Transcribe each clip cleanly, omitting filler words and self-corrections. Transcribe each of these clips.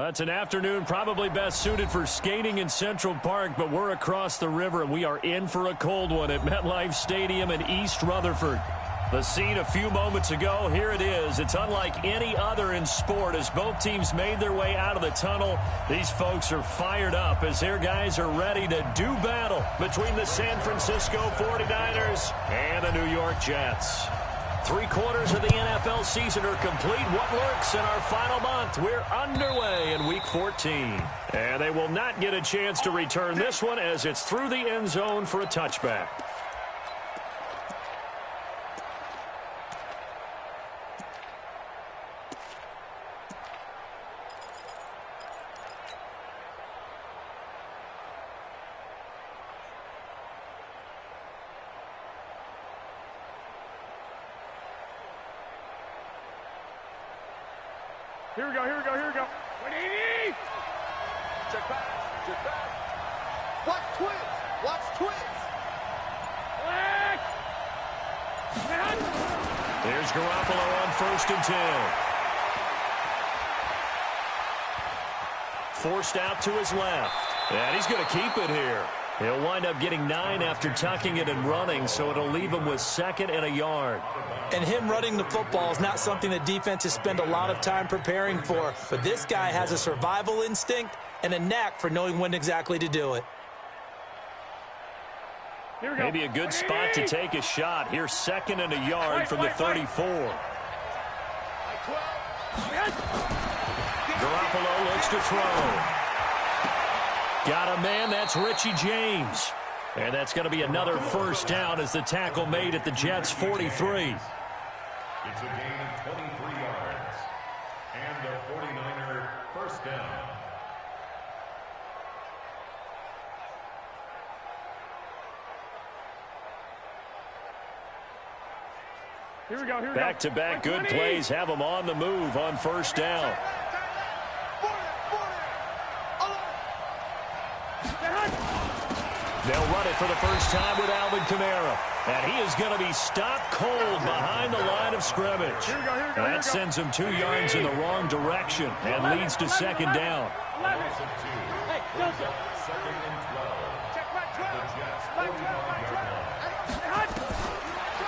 It's an afternoon probably best suited for skating in Central Park, but we're across the river, and we are in for a cold one at MetLife Stadium in East Rutherford. The scene a few moments ago, here it is. It's unlike any other in sport as both teams made their way out of the tunnel. These folks are fired up as their guys are ready to do battle between the San Francisco 49ers and the New York Jets. 3/4 of the NFL season are complete. What lurks in our final month? We're underway in Week 14. And they will not get a chance to return this one as it's through the end zone for a touchback. Here we go. 180! Check pass. Watch twins. Black! There's Garoppolo on 1st and 10. Forced out to his left. And he's going to keep it here. He'll wind up getting 9 after tucking it and running, so it'll leave him with 2nd and a yard. And him running the football is not something that defenses spend a lot of time preparing for. But this guy has a survival instinct and a knack for knowing when exactly to do it. Maybe a good spot to take a shot. Here's 2nd and a yard from the 34. Garoppolo looks to throw. Got a man, that's Richie James. And that's going to be another first down as the tackle made at the Jets' 43. It's a gain of 23 yards. And a 49er first down. Here we go. Back-to-back good plays have them on the move on first down. They'll run it for the first time with Alvin Kamara. And he is going to be stopped cold behind the line of scrimmage. That sends him 2 yards in the wrong direction and leads to 2nd down. Hey, Joseph. 2nd and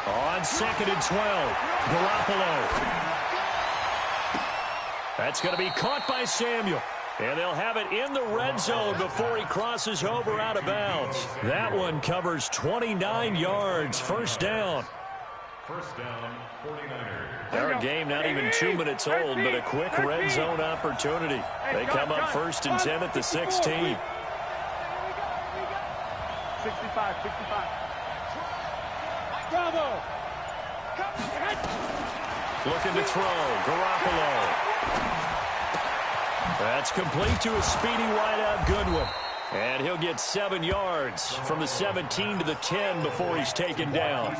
12. On 2nd and 12, Garoppolo. That's going to be caught by Samuel. And they'll have it in the red zone before he crosses over out of bounds. That one covers 29 yards. First down. First down, 49ers. Our game not even 2 minutes old, but a quick red zone opportunity. They come up 1st and 10 at the 16. 65. Bravo! Looking to throw. Garoppolo. That's complete to a speedy wideout Goodwin. And he'll get 7 yards from the 17 to the 10 before he's taken down.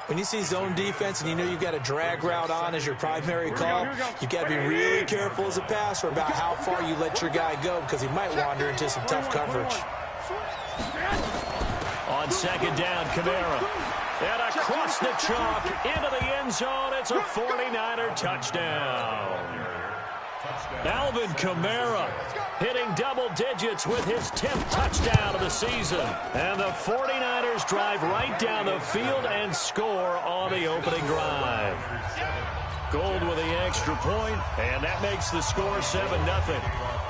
When you see zone defense and you know you've got a drag route on as your primary call, you've got to be really careful as a passer about how far you let your guy go because he might wander into some tough coverage. On 2nd down, Kamara. And across the chalk into the end zone. It's a 49er touchdown. Alvin Kamara hitting double digits with his 10th touchdown of the season. And the 49ers drive right down the field and score on the opening drive. Gold with the extra point, and that makes the score 7-0.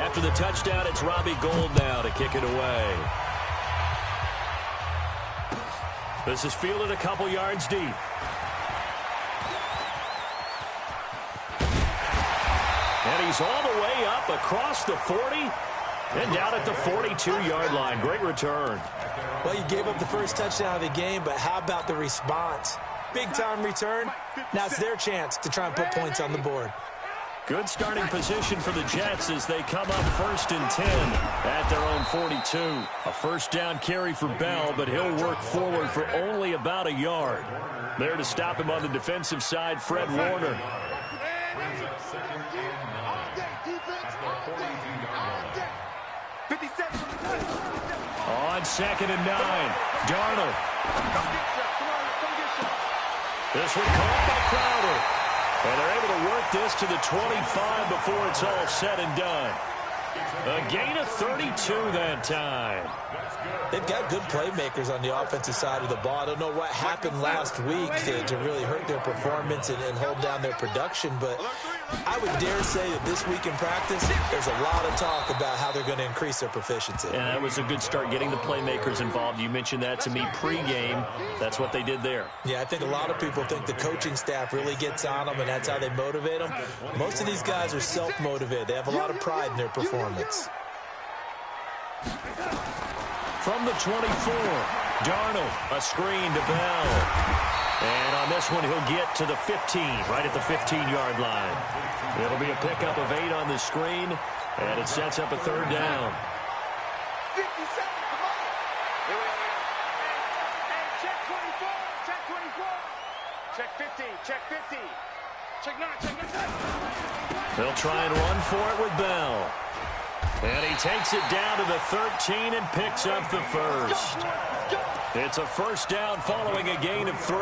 After the touchdown, it's Robbie Gould now to kick it away. This is fielded a couple yards deep. And he's all the way up across the 40 and down at the 42-yard line. Great return. Well, you gave up the first touchdown of the game, but how about the response? Big-time return. Now it's their chance to try and put points on the board. Good starting position for the Jets as they come up 1st and 10 at their own 42. A first down carry for Bell, but he'll work forward for only about a yard. There to stop him on the defensive side, Fred Warner. On 2nd and 9, Darnold. This one caught by Crowder. And they're able to work this to the 25 before it's all said and done. A gain of 32 that time. They've got good playmakers on the offensive side of the ball. I don't know what happened last week to really hurt their performance and hold down their production, but I would dare say that this week in practice, there's a lot of talk about how they're going to increase their proficiency. And that was a good start, getting the playmakers involved. You mentioned that to me pregame. That's what they did there. Yeah, I think a lot of people think the coaching staff really gets on them, and that's how they motivate them. Most of these guys are self-motivated. They have a lot of pride in their performance. From the 24, Darnold, a screen to Bell. And on this one, he'll get to the 15, right at the 15-yard line. It'll be a pickup of 8 on the screen, and it sets up a third down. 50 seconds, come on. Here we go. Hey, check 24, check 24. Check 50, check 50. Check 9, check 9. They'll try and run for it with Bell. And he takes it down to the 13 and picks up the first. It's a first down following a gain of 3.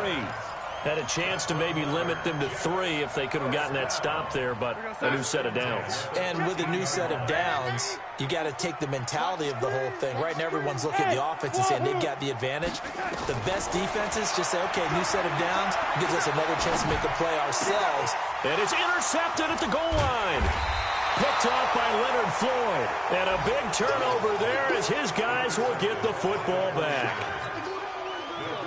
Had a chance to maybe limit them to 3 if they could have gotten that stop there, but a new set of downs. And with a new set of downs, you got to take the mentality of the whole thing. Right now, everyone's looking at the offense and saying they've got the advantage. The best defenses just say, okay, new set of downs gives us another chance to make a play ourselves. And it's intercepted at the goal line. Picked off by Leonard Floyd. And a big turnover there as his guys will get the football back.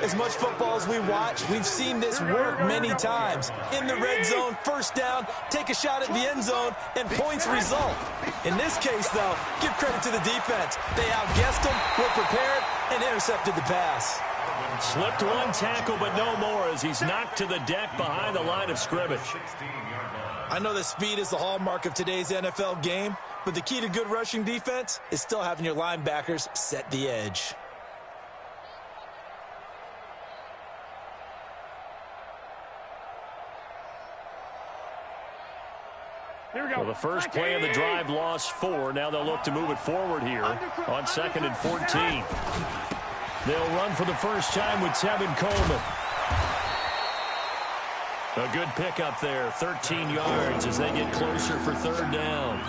As much football as we watch, we've seen this work many times. In the red zone, first down, take a shot at the end zone, and points result. In this case, though, give credit to the defense. They outguessed them, were prepared, and intercepted the pass. Slipped one tackle, but no more as he's knocked to the deck behind the line of scrimmage. I know that speed is the hallmark of today's NFL game, but the key to good rushing defense is still having your linebackers set the edge. Here we go. Well, the first play of the drive lost 4. Now they'll look to move it forward here on 2nd and 14. They'll run for the first time with Tevin Coleman. A good pickup there, 13 yards as they get closer for third down.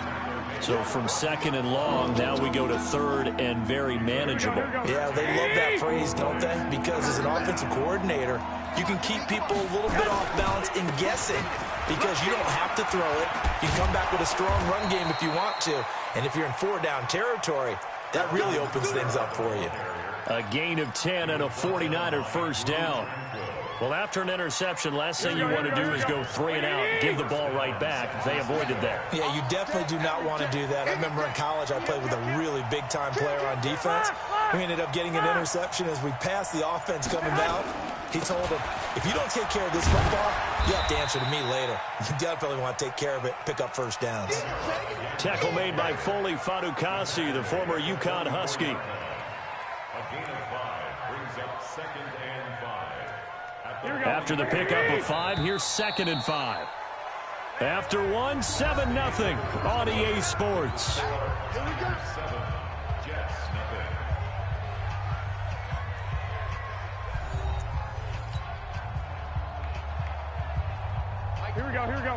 So from 2nd and long, now we go to 3rd and very manageable. Yeah, they love that phrase, don't they? Because as an offensive coordinator, you can keep people a little bit off balance and guessing because you don't have to throw it. You can come back with a strong run game if you want to. And if you're in 4-down territory, that really opens things up for you. A gain of 10 and a 49er first down. Well, after an interception, last thing you want to do is go 3 and out, give the ball right back. They avoided that. Yeah, you definitely do not want to do that. I remember in college I played with a really big-time player on defense. We ended up getting an interception as we passed the offense coming out. He told him, if you don't take care of this football, you have to answer to me later. You definitely want to take care of it, pick up first downs. Tackle made by Foley Fadukasi, the former UConn Husky. A gain of 5 brings up 2nd and 5. After the pickup of 5, here's 2nd and 5. After 1, 7-0 on EA Sports. Here we go. 7, Jets, nothing. Here we go, here we go.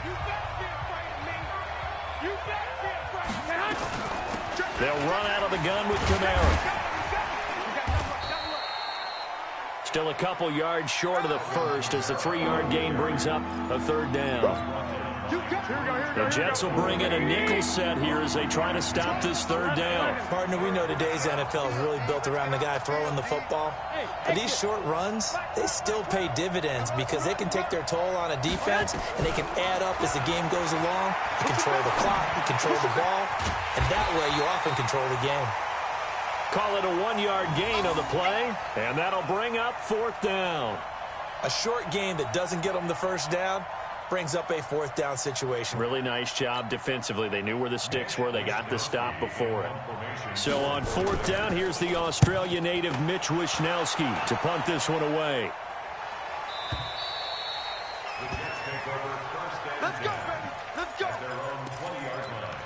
You better get afraid of me. You better get afraid of me. They'll run out of the gun with Kamara. Still a couple yards short of the first as the 3-yard gain brings up a third down. The Jets will bring in a nickel set here as they try to stop this third down. Partner, we know today's NFL is really built around the guy throwing the football. But these short runs, they still pay dividends because they can take their toll on a defense and they can add up as the game goes along. You control the clock, you control the ball, and that way you often control the game. Call it a 1-yard gain on the play, and that'll bring up 4th down. A short game that doesn't get them the first down brings up a 4th down situation. Really nice job defensively. They knew where the sticks were. They got the stop before it. So on 4th down, here's the Australia native Mitch Wishnowski to punt this one away. Let's go, baby. Let's go. Their own 20-yard line.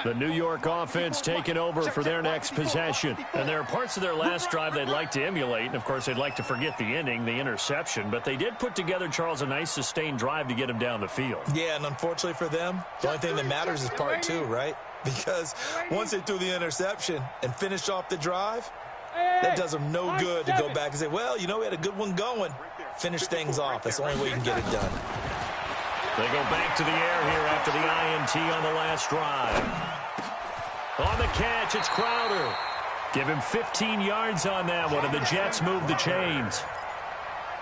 The New York offense taking over for their next possession. And there are parts of their last drive they'd like to emulate. And, of course, they'd like to forget the ending, the interception. But they did put together, Charles, a nice sustained drive to get them down the field. Yeah, and unfortunately for them, the only thing that matters is part two, right? Because once they threw the interception and finished off the drive, that does them no good to go back and say, well, you know, we had a good one going. Finish things off. That's the only way you can get it done. They go back to the air here after the INT on the last drive. On the catch, it's Crowder. Give him 15 yards on that one, and the Jets move the chains.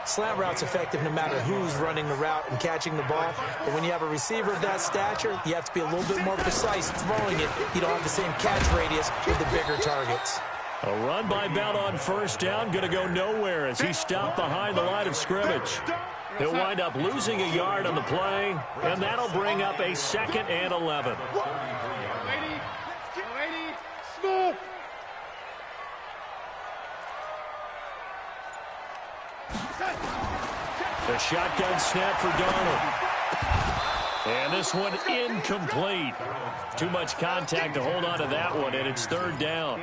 Slant route's effective no matter who's running the route and catching the ball. But when you have a receiver of that stature, you have to be a little bit more precise throwing it. You don't have the same catch radius with the bigger targets. A run by Bell on first down, going to go nowhere as he stopped behind the line of scrimmage. He'll wind up losing a yard on the play, and that'll bring up a 2nd and 11. Smooth. The shotgun snap for Donald. And this one incomplete. Too much contact to hold on to that one, and it's 3rd down.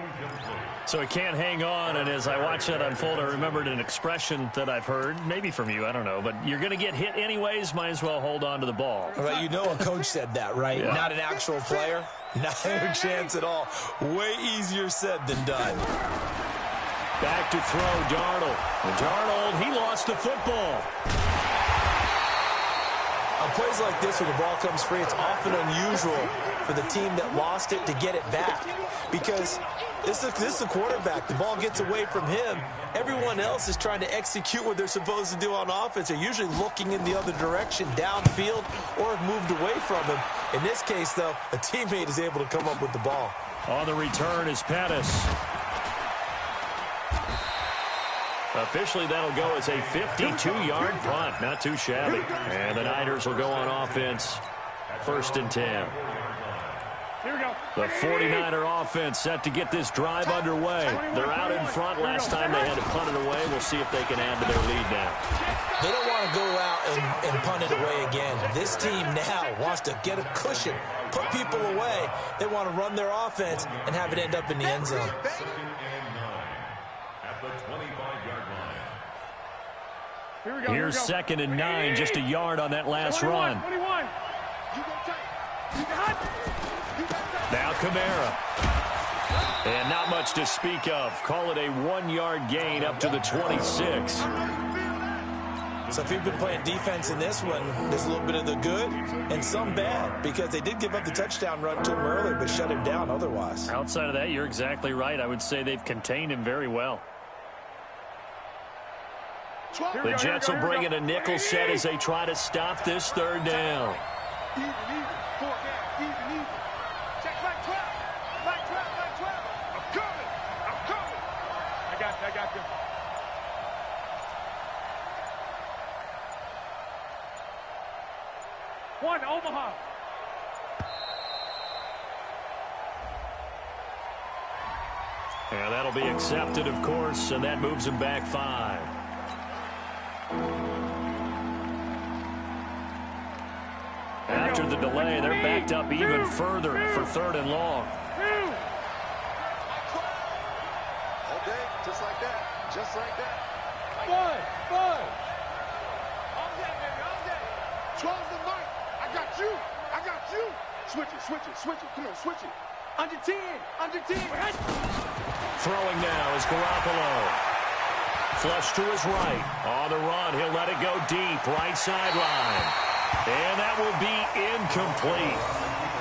So he can't hang on, and as I watch that unfold, I remembered an expression that I've heard, maybe from you, I don't know, but you're going to get hit anyways, might as well hold on to the ball. Well, you know a coach said that, right? Yeah. Not an actual player. Not a chance at all. Way easier said than done. Back to throw, Darnold. Darnold, he lost the football. On plays like this, when the ball comes free, it's often unusual for the team that lost it to get it back. Because this is a quarterback. The ball gets away from him. Everyone else is trying to execute what they're supposed to do on offense. They're usually looking in the other direction, downfield, or have moved away from him. In this case, though, a teammate is able to come up with the ball. On the return is Pettis. Officially, that'll go as a 52-yard punt. Not too shabby. And the Niners will go on offense. 1st and 10. Here we go. The 49er offense set to get this drive underway. They're out in front. Last time they had to punt it away. We'll see if they can add to their lead now. They don't want to go out and punt it away again. This team now wants to get a cushion, put people away. They want to run their offense and have it end up in the end zone. Here's 2nd and 9, just a yard on that last run. Now Kamara. And not much to speak of. Call it a 1-yard gain up to the 26. So if you've been playing defense in this one, there's a little bit of the good and some bad, because they did give up the touchdown run to him earlier, but shut him down otherwise. Outside of that, you're exactly right. I would say they've contained him very well. The Jets will bring in a nickel set as they try to stop this 3rd down. I got you. One, Omaha. And that'll be accepted, of course, and that moves him back 5. After the delay, they're backed up even further for 3rd and long. Okay, just like that. Just like that. Fun. All day, baby, all day. 12 the mic. I got you. Switch it. Come on, switch it. Under 10. Throwing now is Garoppolo. Flush to his right. On the run, he'll let it go deep. Right sideline. And that will be incomplete.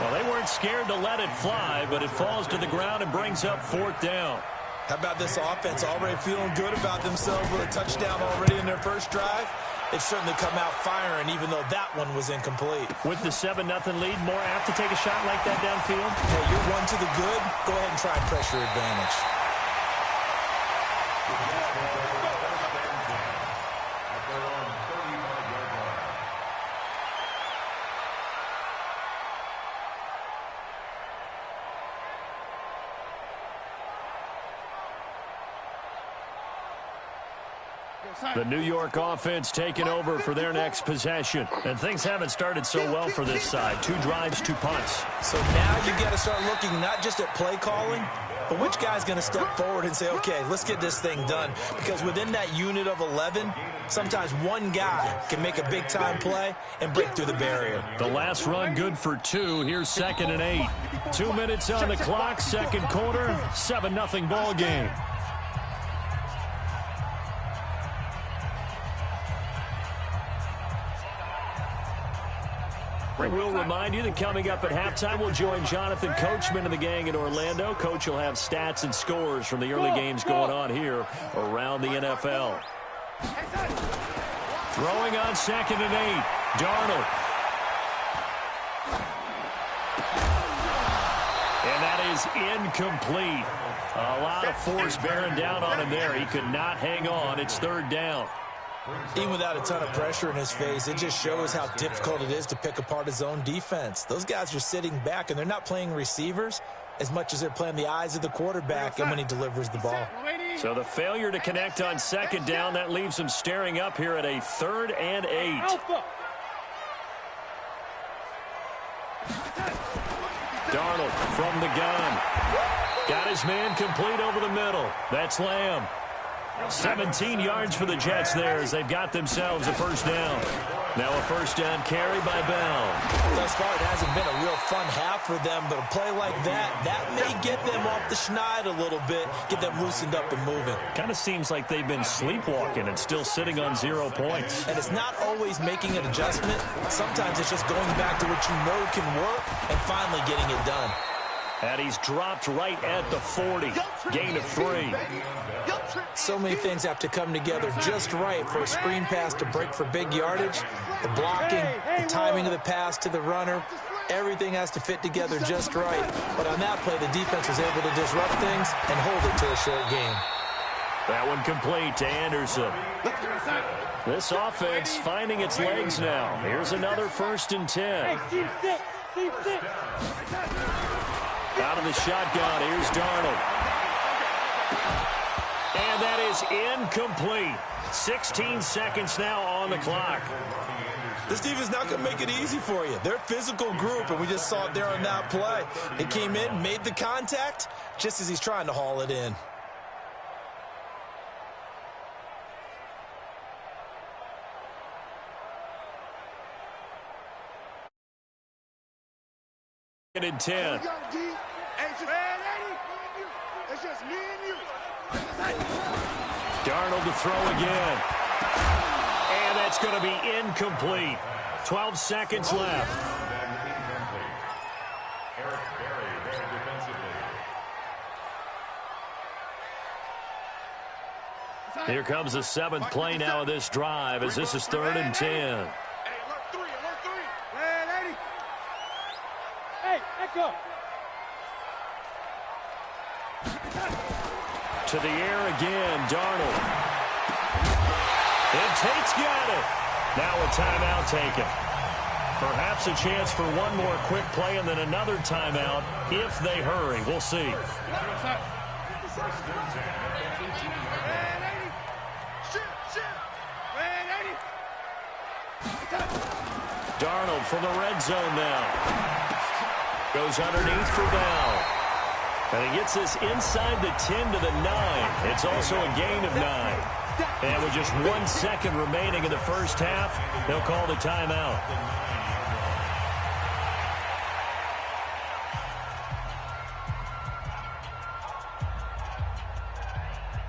Well, they weren't scared to let it fly, but it falls to the ground and brings up 4th down. How about this offense already feeling good about themselves with a touchdown already in their first drive? They've certainly come out firing, even though that one was incomplete. With the 7-0 lead, more apt to take a shot like that downfield? Hey, you're one to the good. Go ahead and try pressure advantage. The New York offense taking over for their next possession. And things haven't started so well for this side. 2 drives, 2 punts. So now you got to start looking not just at play calling, but which guy's going to step forward and say, okay, let's get this thing done. Because within that unit of 11, sometimes one guy can make a big-time play and break through the barrier. The last run good for 2. Here's 2nd and 8. 2 minutes on the clock, second quarter, 7-0 ball game. We'll remind you that coming up at halftime, we'll join Jonathan Coachman and the gang in Orlando. Coach will have stats and scores from the early games going on here around the NFL. Throwing on 2nd and 8. Darnold. And that is incomplete. A lot of force bearing down on him there. He could not hang on. It's 3rd down. Even without a ton of pressure in his face, it just shows how difficult it is to pick apart his own defense. Those guys are sitting back, and they're not playing receivers as much as they're playing the eyes of the quarterback and when he delivers the ball. So the failure to connect on 2nd down, that leaves him staring up here at a 3rd and 8. Darnold from the gun. Got his man complete over the middle. That's Lamb. 17 yards for the Jets there as they've got themselves a 1st down. Now a 1st down carry by Bell. Thus far, it hasn't been a real fun half for them, but a play like that may get them off the schneid a little bit, get them loosened up and moving. Kind of seems like they've been sleepwalking and still sitting on 0 points. And it's not always making an adjustment. Sometimes it's just going back to what you know can work and finally getting it done. And he's dropped right at the 40. Gain of 3. So many things have to come together just right for a screen pass to break for big yardage. The blocking, the timing of the pass to the runner, everything has to fit together just right. But on that play, the defense was able to disrupt things and hold it to a short game. That one complete to Anderson. This offense finding its legs now. Here's another 1st and 10. Out of the shotgun, here's Darnold. And that is incomplete. 16 seconds now on the clock. This defense is not going to make it easy for you. They're a physical group, and we just saw it there on that play. They came in, made the contact, just as he's trying to haul it in. And 10. Darnold to throw again. And that's going to be incomplete. 12 seconds left. Here comes the 7th play now of this drive as this is 3rd and 10. Go. To the air again, Darnold. And Tate's got it. Now a timeout taken. Perhaps a chance for one more quick play and then another timeout if they hurry. We'll see. Darnold from the red zone now. Goes underneath for Bell. And he gets this inside the 10 to the 9. It's also a gain of 9. And with just 1 second remaining in the first half, they'll call the timeout.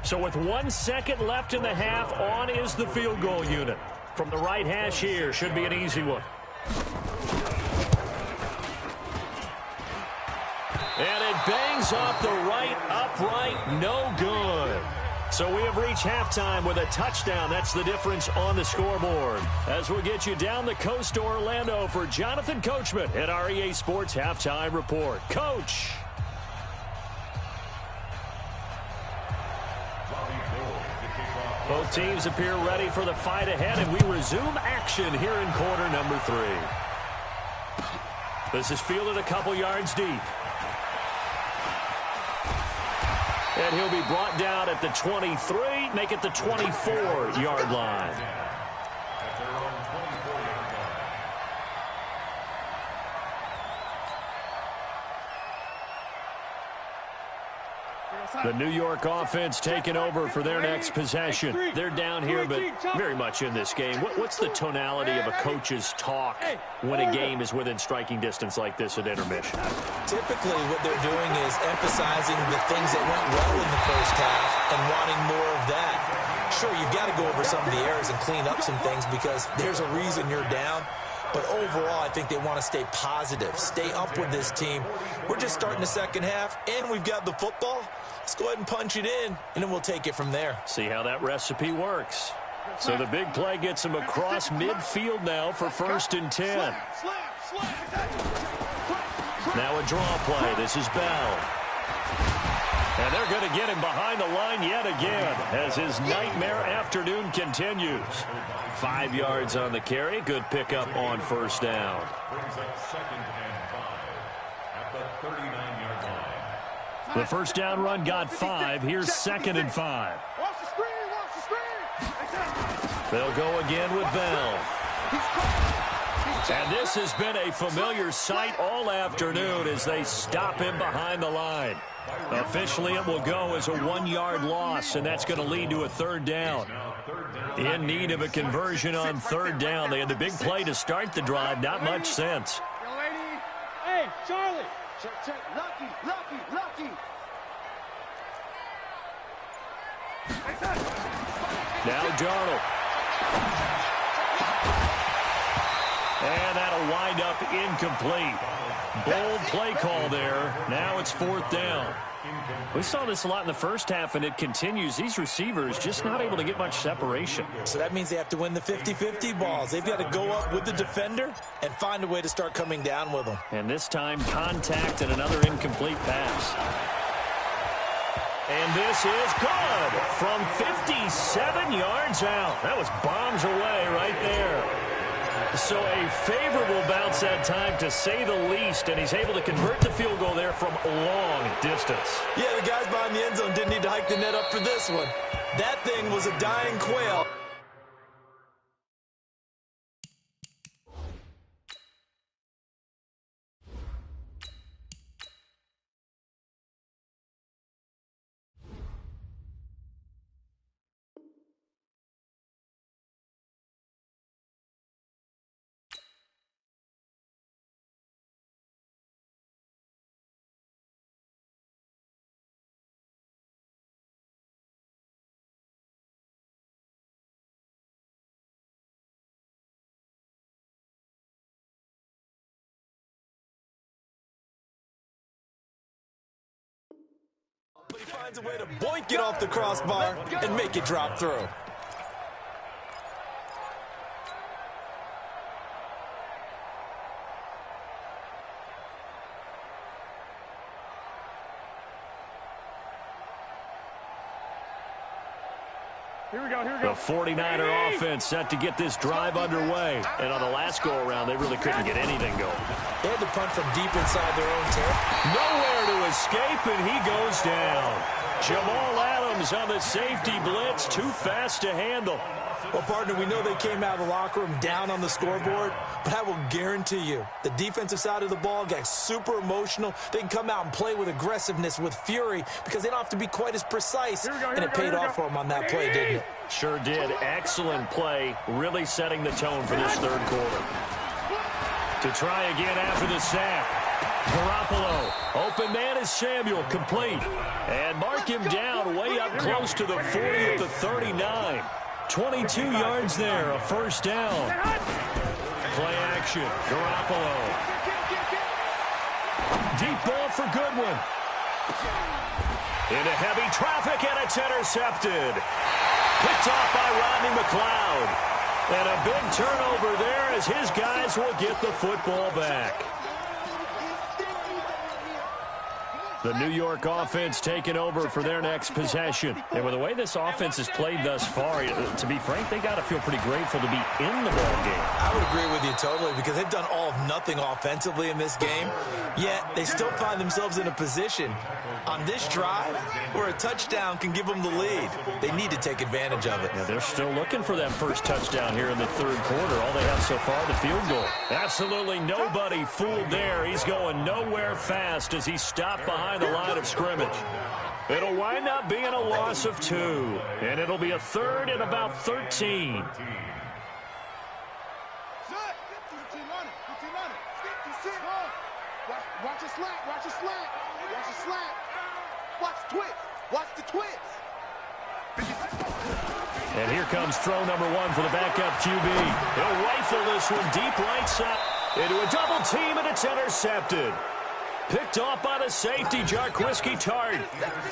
So with 1 second left in the half, on is the field goal unit. From the right hash here, should be an easy one. And it bangs off the right upright, no good. So we have reached halftime with a touchdown. That's the difference on the scoreboard. As we'll get you down the coast to Orlando for Jonathan Coachman at our EA Sports Halftime Report. Coach. Both teams appear ready for the fight ahead, and we resume action here in quarter number 3. This is fielded a couple yards deep. And he'll be brought down at the 23, make it the 24-yard line. At their own 24-yard line. The New York offense taking over for their next possession. They're down here, but very much in this game. What's the tonality of a coach's talk when a game is within striking distance like this at intermission? Typically, what they're doing is emphasizing the things that went well in the first half and wanting more of that. Sure, you've got to go over some of the errors and clean up some things because there's a reason you're down. But overall, I think they want to stay positive, stay up with this team. We're just starting the second half, and we've got the football. Let's go ahead and punch it in, and then we'll take it from there. See how that recipe works. So the big play gets him across midfield now for 1st and 10. Now a draw play. This is Bell. And they're going to get him behind the line yet again as his nightmare afternoon continues. 5 yards on the carry. Good pickup on 1st down. Brings up 2nd and 5 at the 39-yard line. The 1st down run got 5. Here's 2nd and 5. Watch the screen, watch the screen. They'll go again with Bell. And this has been a familiar sight all afternoon as they stop him behind the line. Officially, it will go as a 1-yard loss, and that's going to lead to a 3rd down. In need of a conversion on 3rd down. They had the big play to start the drive. Not much sense. Young lady. Hey, Charlie. Check. Lucky. Now Darnold. And that'll wind up incomplete. Bold play call there. Now it's 4th down. We saw this a lot in the first half, and it continues. These receivers just not able to get much separation. So that means they have to win the 50-50 balls. They've got to go up with the defender and find a way to start coming down with them. And this time, contact and another incomplete pass. And this is good from 57 yards out. That was bombs away right there. So a favorable bounce that time, to say the least, and he's able to convert the field goal there from long distance. Yeah, the guys behind the end zone didn't need to hike the net up for this one. That thing was a dying quail. But he finds a way to boink it off the crossbar and make it drop through. Here we go. The 49er offense set to get this drive underway. And on the last go-around, they really couldn't get anything going. They had to punt from deep inside their own territory. Nowhere to escape, and he goes down. Jamal Adams on the safety blitz, too fast to handle. Well, partner, we know they came out of the locker room down on the scoreboard, but I will guarantee you the defensive side of the ball got super emotional. They can come out and play with aggressiveness, with fury, because they don't have to be quite as precise. And it paid off for them on that play, didn't it? Sure did. Excellent play, really setting the tone for this third quarter. To try again after the sack. Garoppolo, open man is Samuel, complete. And mark him down way up close to the 40 at the 39. 22 yards there, a first down. Play action, Garoppolo. Deep ball for Goodwin. Into heavy traffic, and it's intercepted. Picked off by Rodney McLeod. And a big turnover there as his guys will get the football back. The New York offense taking over for their next possession. And with the way this offense has played thus far, to be frank, they got to feel pretty grateful to be in the ball game. I would agree with you totally, because they've done all of nothing offensively in this game, yet they still find themselves in a position on this drive where a touchdown can give them the lead. They need to take advantage of it. Yeah, they're still looking for that first touchdown here in the third quarter. All they have so far, the field goal. Absolutely nobody fooled there. He's going nowhere fast as he stopped behind the line of scrimmage. It'll wind up being a loss of 2, and it'll be a third and about 13. Watch it slant, watch it slant, watch it slant. Watch the twist, watch the twist. And here comes throw number 1 for the backup QB. He'll rifle this one deep right side into a double team, and it's intercepted. Picked off by the safety, Jarquiski Tart.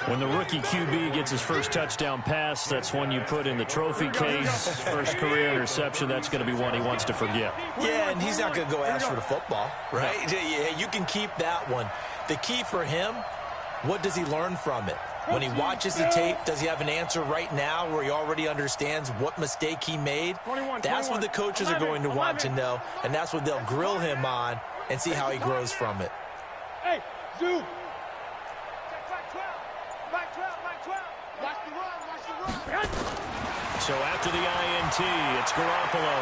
When the rookie QB gets his first touchdown pass, that's one you put in the trophy case. First career interception, that's going to be one he wants to forget. Yeah, and he's not going to go ask for the football, right? Yeah, you can keep that one. The key for him, what does he learn from it? When he watches the tape, does he have an answer right now where he already understands what mistake he made? That's what the coaches are going to want to know, and that's what they'll grill him on and see how he grows from it. Hey, zoom. Back 12. Watch the run. So after the INT, it's Garoppolo.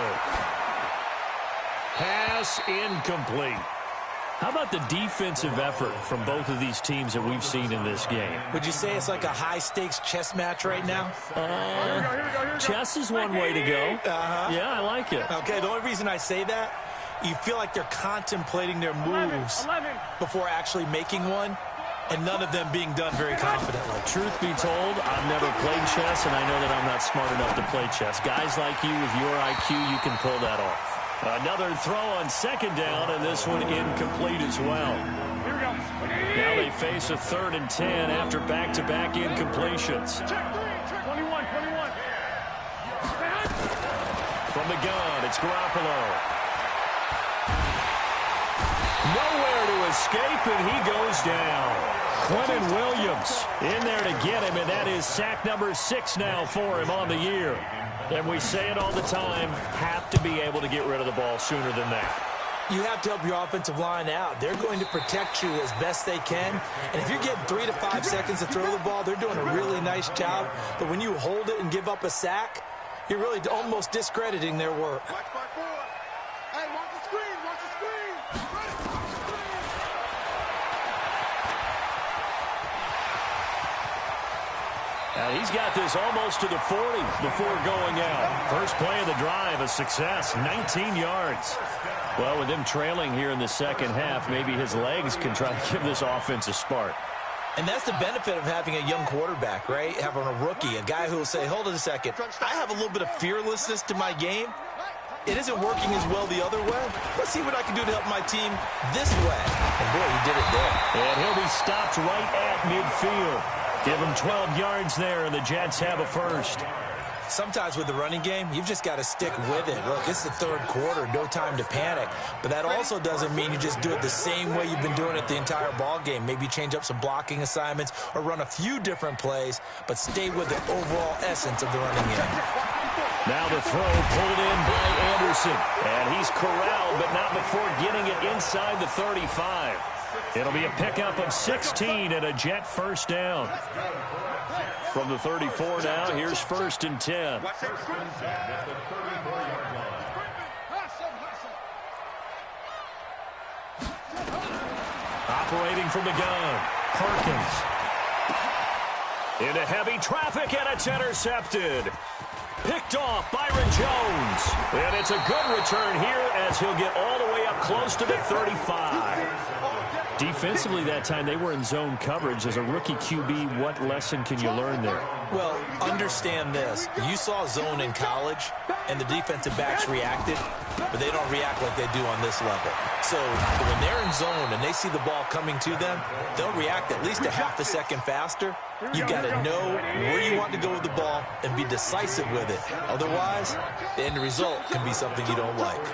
Pass incomplete. How about the defensive effort from both of these teams that we've seen in this game? Would you say it's like a high-stakes chess match right now? Chess is one way to go. Yeah, I like it. Okay, the only reason I say that, you feel like they're contemplating their moves before actually making one, and none of them being done very confidently. Truth be told, I've never played chess, and I know that I'm not smart enough to play chess. Guys like you with your IQ, you can pull that off. Another throw on second down, and this one incomplete as well. Here we go. Now they face a 3rd and 10 after back-to-back incompletions. Check 3. 21. From the gun, it's Garoppolo. Nowhere to escape, and he goes down. Quentin Williams in there to get him, and that is sack number 6 now for him on the year. And we say it all the time, have to be able to get rid of the ball sooner than that. You have to help your offensive line out. They're going to protect you as best they can. And if you're getting 3 to 5 seconds to throw the ball, they're doing a really nice job. But when you hold it and give up a sack, you're really almost discrediting their work. Watch my 4. Hey, watch the screen, watch the screen. And he's got this almost to the 40 before going out. First play of the drive, a success, 19 yards. Well, with him trailing here in the second half, maybe his legs can try to give this offense a spark. And that's the benefit of having a young quarterback, right? Having a rookie, a guy who will say, hold it a second, I have a little bit of fearlessness to my game. It isn't working as well the other way. Let's see what I can do to help my team this way. And boy, he did it there. And he'll be stopped right at midfield. Give him 12 yards there, and the Jets have a first. Sometimes with the running game, you've just got to stick with it. Look, it's the third quarter, no time to panic. But that also doesn't mean you just do it the same way you've been doing it the entire ball game. Maybe change up some blocking assignments or run a few different plays, but stay with the overall essence of the running game. Now the throw pulled in by Anderson. And he's corralled, but not before getting it inside the 35. It'll be a pickup of 16 and a Jet first down. From the 34 now, here's 1st and 10. Operating from the gun, Perkins. Into heavy traffic, and it's intercepted. Picked off Byron Jones. And it's a good return here as he'll get all the way up close to the 35. Defensively that time, they were in zone coverage. As a rookie QB, what lesson can you learn there? Well, understand this. You saw zone in college, and the defensive backs reacted, but they don't react like they do on this level. So when they're in zone and they see the ball coming to them, they'll react at least a half a second faster. You've got to know where you want to go with the ball and be decisive with it. Otherwise, the end result can be something you don't like.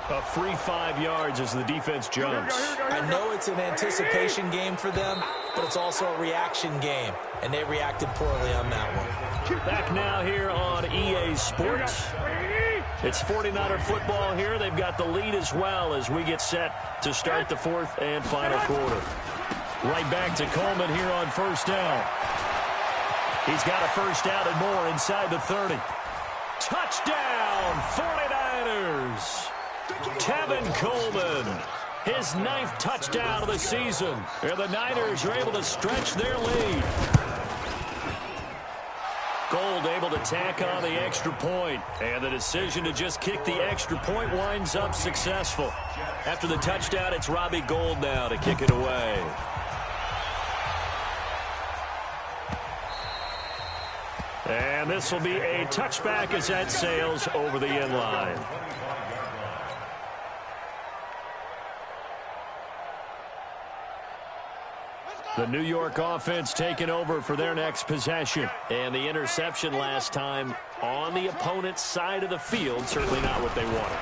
A free 5 yards as the defense jumps. I know it's an anticipation game for them, but it's also a reaction game, and they reacted poorly on that one. Back now here on EA Sports. It's 49er football here. They've got the lead as well as we get set to start the 4th and final quarter. Right back to Coleman here on first down. He's got a first down and more inside the 30. Touchdown, 49ers. Tevin Coleman, his 9th touchdown of the season. And the Niners are able to stretch their lead. Gold able to tack on the extra point. And the decision to just kick the extra point winds up successful. After the touchdown, it's Robbie Gould now to kick it away. And this will be a touchback as that sails over the end line. The New York offense taking over for their next possession. And the interception last time on the opponent's side of the field, certainly not what they wanted.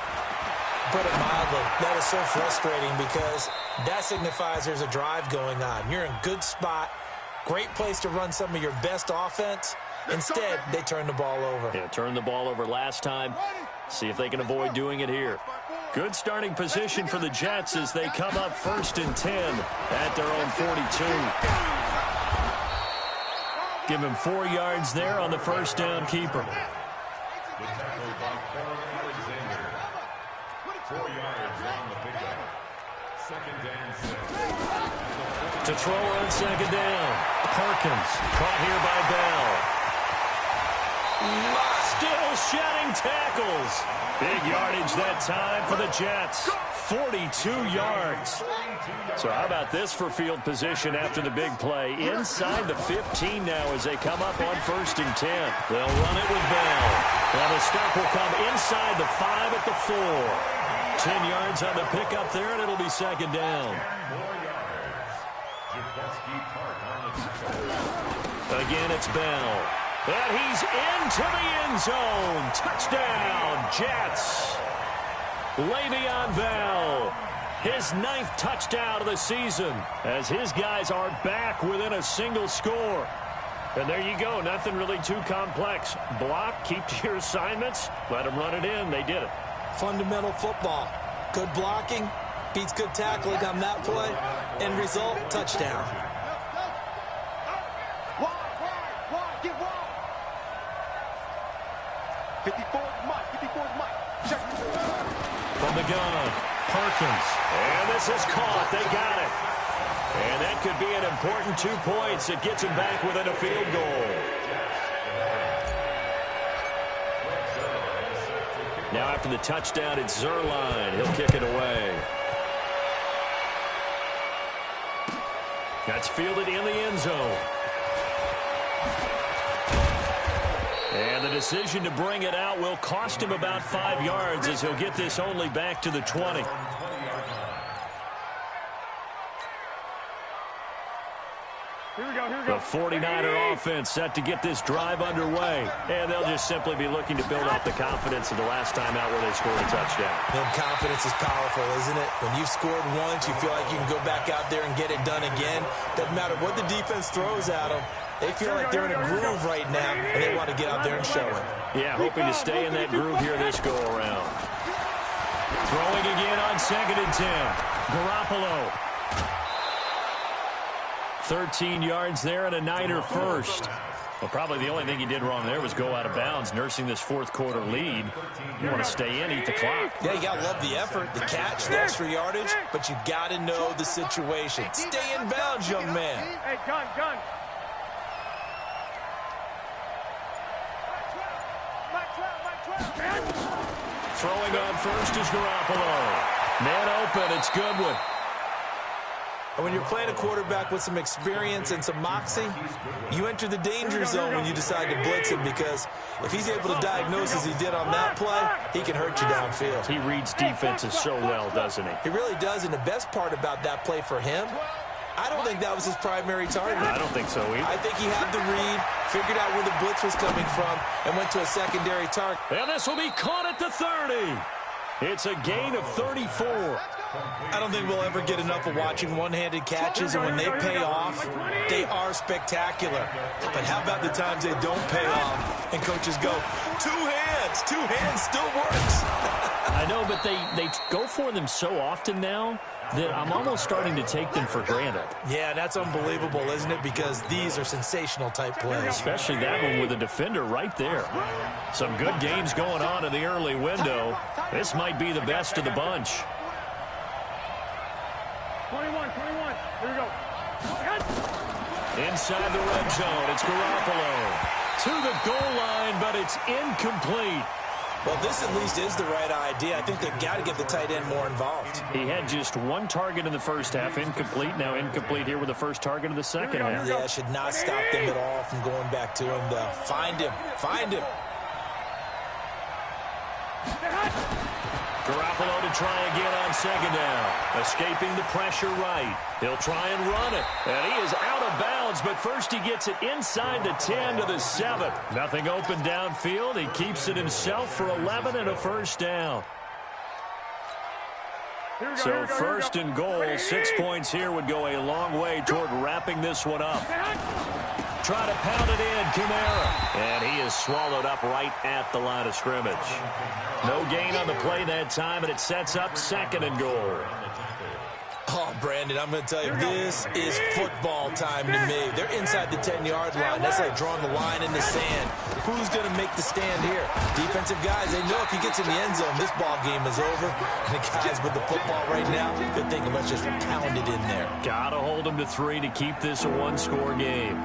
Put it mildly, that is so frustrating because that signifies there's a drive going on. You're in a good spot, great place to run some of your best offense. Instead, they turn the ball over. Yeah, turned the ball over last time. See if they can avoid doing it here. Good starting position for the Jets as they come up 1st and 10 at their own 42. Give him 4 yards there on the first down keeper. The tackle by Alexander. 4 yards on the pickup. 2nd and 6. To throw on 2nd down. Perkins caught here by Bell. Still shedding tackles. Big yardage that time for the Jets. 42 yards. So how about this for field position after the big play? Inside the 15 now as they come up on 1st and 10. They'll run it with Bell. Now the stop will come inside the 5 at the 4. 10 yards on the pickup there, and it'll be 2nd down. Again, it's Bell. And he's into the end zone. Touchdown, Jets. Le'Veon Bell, his 9th touchdown of the season as his guys are back within a single score. And there you go. Nothing really too complex. Block, keep to your assignments, let them run it in. They did it. Fundamental football. Good blocking beats good tackling on that play. End result, touchdown. Wide, get wide. 54 Mike, 54 Mike. Check. From the gun, Perkins. And this is caught. They got it. And that could be an important 2 points. It gets him back within a field goal. Now after the touchdown, it's Zerline. He'll kick it away. That's fielded in the end zone. And the decision to bring it out will cost him about 5 yards as he'll get this only back to the 20. Here we go. The 49er offense set to get this drive underway. And they'll just simply be looking to build off the confidence of the last time out where they scored a touchdown. And confidence is powerful, isn't it? When you've scored once, you feel like you can go back out there and get it done again. Doesn't matter what the defense throws at them. They feel like they're in a groove right now, and they want to get out there and show it. Yeah, hoping to stay in that groove here this go-around. Throwing again on 2nd and 10. Garoppolo. 13 yards there and a Niner first. Well, probably the only thing he did wrong there was go out of bounds, nursing this 4th quarter lead. You want to stay in, eat the clock. Yeah, you got to love the effort, the catch, the extra yardage, but you got to know the situation. Stay in bounds, young man. Hey, gun. Throwing on first is Garoppolo. Man open, it's Goodwin. And when you're playing a quarterback with some experience and some moxie, you enter the danger zone when you decide to blitz him, because if he's able to diagnose as he did on that play, he can hurt you downfield. He reads defenses so well, doesn't he? He really does, and the best part about that play for him, I don't think that was his primary target. I don't think so either. I think he had the read, figured out where the blitz was coming from, and went to a secondary target. And this will be caught at the 30. It's a gain of 34. I don't think we'll ever get enough of watching one-handed catches, and when they pay off, they are spectacular. But how about the times they don't pay off? And coaches go, two hands still works. I know, but they go for them so often now that I'm almost starting to take them for granted. Yeah, that's unbelievable, isn't it? Because these are sensational type plays. Especially that one with a defender right there. Some good games going on in the early window. This might be the best of the bunch. 21. Here we go. Inside the red zone, it's Garoppolo. To the goal line, but it's incomplete. Well, this at least is the right idea. I think they've got to get the tight end more involved. He had just one target in the first half, incomplete. Now incomplete here with the first target of the second half. Yeah, should not stop them at all from going back to him, though. Find him. Garoppolo to try again on second down. Escaping the pressure right. He'll try and run it. And he is out of bounds, but first he gets it inside the 10 to the 7. Nothing open downfield. He keeps it himself for 11 and a first down. So first and goal, 6 points here would go a long way toward wrapping this one up. Try to pound it in, Kamara. And he is swallowed up right at the line of scrimmage. No gain on the play that time, and it sets up second and goal. Oh, Brandon, I'm going to tell you, this is football time to me. They're inside the 10-yard line. That's like drawing the line in the sand. Who's going to make the stand here? Defensive guys, they know if he gets in the end zone, this ball game is over. And the guys with the football right now, they're thinking, let's just pound it in there. Got to hold him to 3 to keep this a one-score game.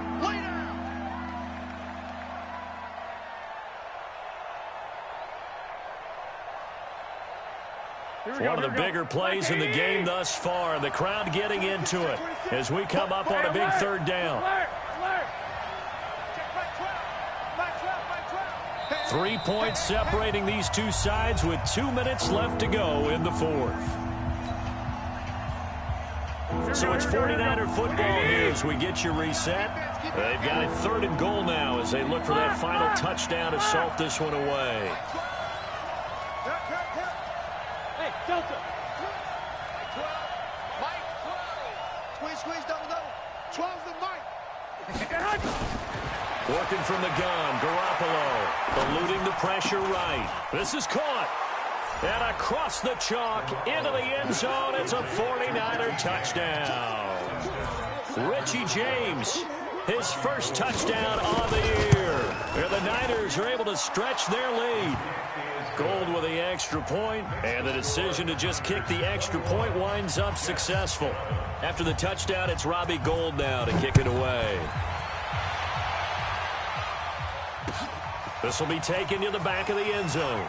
One of the bigger plays in the game thus far. The crowd getting into it as we come up on a big third down. 3 points separating these two sides with 2 minutes left to go in the fourth. So it's 49er football here as we get you reset. They've got it third and goal now as they look for that final touchdown to salt this one away. Delta. Mike. Squeeze, double. 12's the Mike. Working from the gun, Garoppolo eluding the pressure right. This is caught. And across the chalk into the end zone. It's a 49er touchdown. Richie James, his first touchdown on the year. And the Niners are able to stretch their lead. Gold with the extra point, and the decision to just kick the extra point winds up successful. After the touchdown, it's Robbie Gould now to kick it away. This will be taken to the back of the end zone.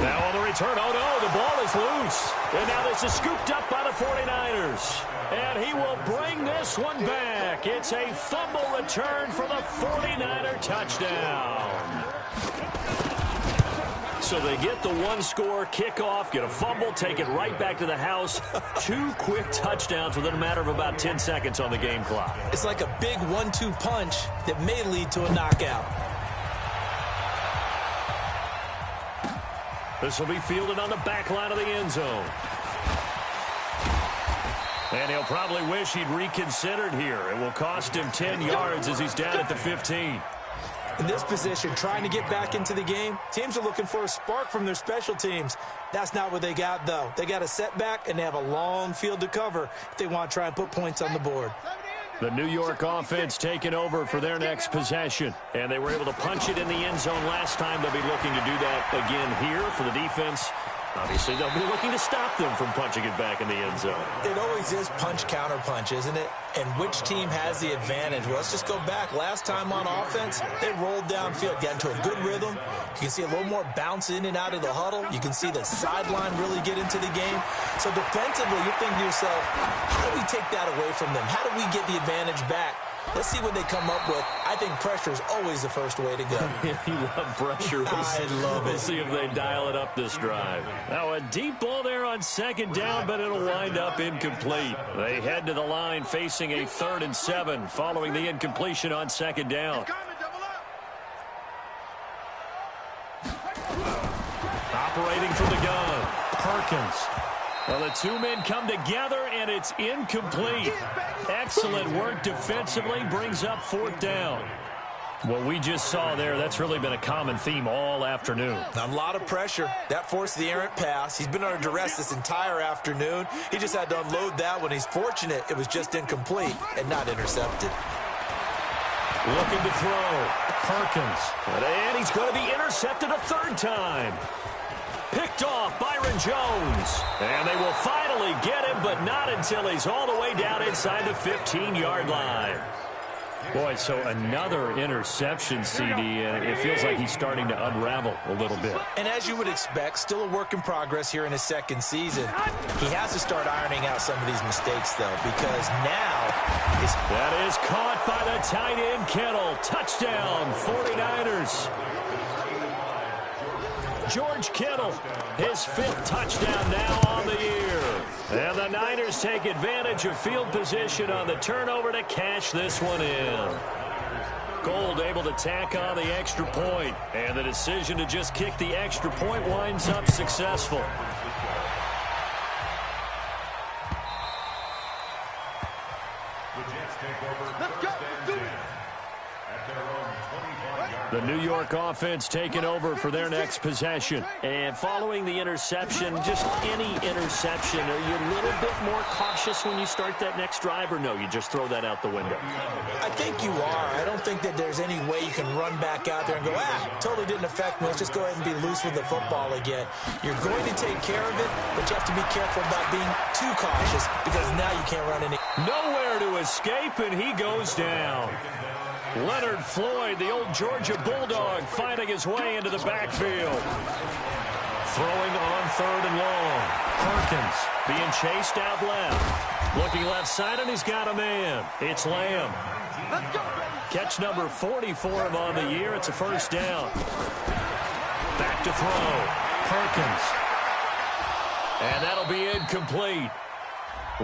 Now on the return, oh no, the ball is loose. And now this is scooped up by the 49ers. And he will bring this one back. It's a fumble return for the 49er touchdown. So they get the one-score kickoff, get a fumble, take it right back to the house. 2 quick touchdowns within a matter of about 10 seconds on the game clock. It's like a big 1-2 punch that may lead to a knockout. This will be fielded on the back line of the end zone. And he'll probably wish he'd reconsidered here. It will cost him 10 yards as he's down at the 15. In this position, trying to get back into the game, teams are looking for a spark from their special teams. That's not what they got, though. They got a setback, and they have a long field to cover if they want to try and put points on the board. The New York offense taking over for their next possession. And they were able to punch it in the end zone last time. They'll be looking to do that again here for the defense. Obviously, they'll be looking to stop them from punching it back in the end zone. It always is punch-counter-punch, isn't it? And which team has the advantage? Well, let's just go back. Last time on offense, they rolled downfield, got into a good rhythm. You can see a little more bounce in and out of the huddle. You can see the sideline really get into the game. So defensively, you're thinking to yourself, how do we take that away from them? How do we get the advantage back? Let's see what they come up with. I think pressure is always the first way to go. You love pressure. I love it. We'll see if they dial it up this drive. Now a deep ball there on second down, but it'll wind up incomplete. They head to the line facing a 3rd and 7 following the incompletion on second down. Operating from the gun, Perkins. Well, the 2 men come together, and it's incomplete. Excellent work defensively, brings up 4th down. What we just saw there, that's really been a common theme all afternoon. A lot of pressure. That forced the errant pass. He's been under duress this entire afternoon. He just had to unload that one. He's fortunate it was just incomplete and not intercepted. Looking to throw. Perkins. And he's going to be intercepted a third time. Picked off Byron Jones. And they will finally get him, but not until he's all the way down inside the 15-yard line. Boy, so another interception, CD, and it feels like he's starting to unravel a little bit. And as you would expect, still a work in progress here in his second season. He has to start ironing out some of these mistakes, though, because now that is caught by the tight end, Kittle. Touchdown, 49ers. George Kittle, his 5th touchdown now on the year. And the Niners take advantage of field position on the turnover to cash this one in. Gold able to tack on the extra point, and the decision to just kick the extra point winds up successful. Let's go. Let's do it. The New York offense taking over for their next possession. And following the interception, just any interception, are you a little bit more cautious when you start that next drive, or no, you just throw that out the window? I think you are. I don't think that there's any way you can run back out there and go, totally didn't affect me. Let's just go ahead and be loose with the football again. You're going to take care of it, but you have to be careful about being too cautious because now you can't run any. Nowhere to escape, and he goes down. Leonard Floyd, the old Georgia Bulldog, finding his way into the backfield. Throwing on 3rd and long. Perkins being chased out left. Looking left side, and he's got a man. It's Lamb. Catch number 40 for him on the year. It's a first down. Back to throw. Perkins. And that'll be incomplete.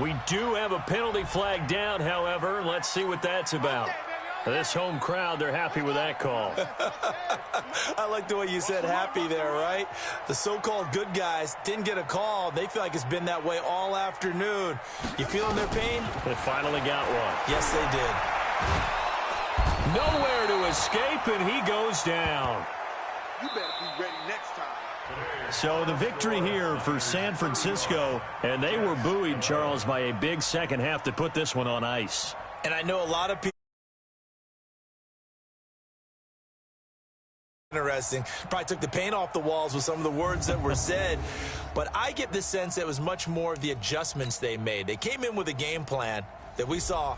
We do have a penalty flag down, however. Let's see what that's about. This home crowd, they're happy with that call. I like the way you said happy there, right? The so-called good guys didn't get a call. They feel like it's been that way all afternoon. You feeling their pain? They finally got one. Yes, they did. Nowhere to escape, and he goes down. You better be ready next time. So the victory here for San Francisco, and they were buoyed, Charles, by a big second half to put this one on ice. And I know a lot of people interesting. Probably took the paint off the walls with some of the words that were said. But I get the sense that it was much more of the adjustments they made. They came in with a game plan that we saw